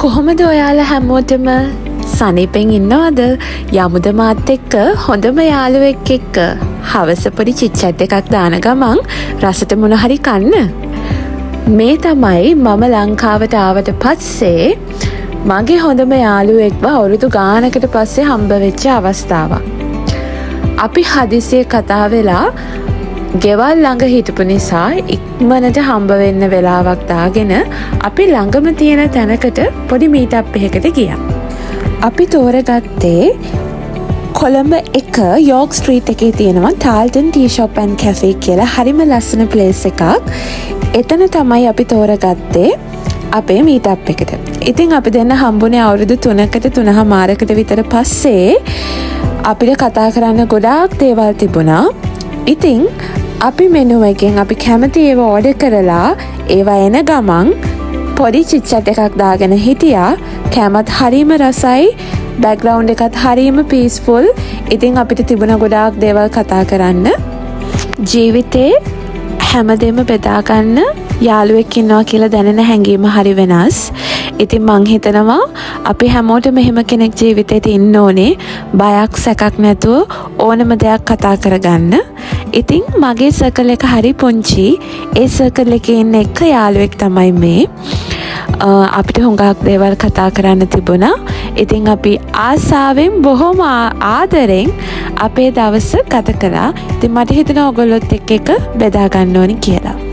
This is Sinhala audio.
කොහොමද ඔයාලා හැමෝටම සනීපෙන් ඉන්නවද? යමුද මාත් එක්ක හොඳම යාළුවෙක් එක්ක හවස පොඩි චිට්චැට් එකක් දාන ගමන් රසට මොන හරි කන්න. මේ තමයි මම ලංකාවට ආවට පස්සේ මගේ හොඳම යාළුවෙක්ව අවුරුදු ගානකට පස්සේ හම්බ වෙච්ච අවස්ථාවක්. අපි හදිසියේ කතා වෙලා ගෙවල් ළඟ හිටපු නිසා ඉක්මනට හම්බ වෙන්න වෙලාවක් දාගෙන අපි ළඟම තියෙන තැනකට පොඩි මීටප් එකකට ගියා. අපි තෝරගත්තේ කොළඹ 1 යෝක් ස්ට්‍රීට් එකේ තියෙනවා ටාල්ටන් ටී ෂොප් ඇන්ඩ් කැෆේ කියලා හරිම ලස්සන ප්ලේස් එකක්. එතන තමයි අපි තෝරගත්තේ අපේ මීටප් එකට. ඉතින් අපි දෙන්න හම්බුනේ අවුරුදු 3කට 3.5කට විතර පස්සේ. අපිට කතා කරන්න ගොඩාක් දේවල් තිබුණා. ඉතින් අපි මෙනු එකෙන් අපි කැමති ඒවා ඕඩර් කරලා ඒවා එන ගමන් පොඩි චිට්චැට් එකක් දාගෙන හිටියා. කැමත් හරීම රසයි, බෑග්ග්‍රවුන්ඩ් එකත් හරීම පීස්ෆුල්. ඉතින් අපිට තිබුණ ගොඩාක් දේවල් කතා කරන්න. ජීවිතේ හැමදේම බෙදා ගන්න යාළුවෙක් ඉන්නවා කියලා දැනෙන හැඟීම හරි වෙනස්. ඉතින් මං හිතනවා අපි හැමෝටම මෙහෙම කෙනෙක් ජීවිතේට ඉන්න ඕනේ. බයක් සැකක් නැතුව ඕනම දෙයක් කතා කරගන්න. ඉතින් මගේ සර්කල් එක හරි පුංචි. ඒ සර්කල් එකේ ඉන්න එක යාළුවෙක් තමයි මේ. අපිට හුඟක් දේවල් කතා කරන්න තිබුණා. ඉතින් අපි ආසාවෙන් බොහොම ආදරෙන් අපේ දවස ගත කළා. ඉතින් මට හිතෙනවා ඔයගොල්ලොත් එක්ක එක බෙදා ගන්න ඕනි කියලා.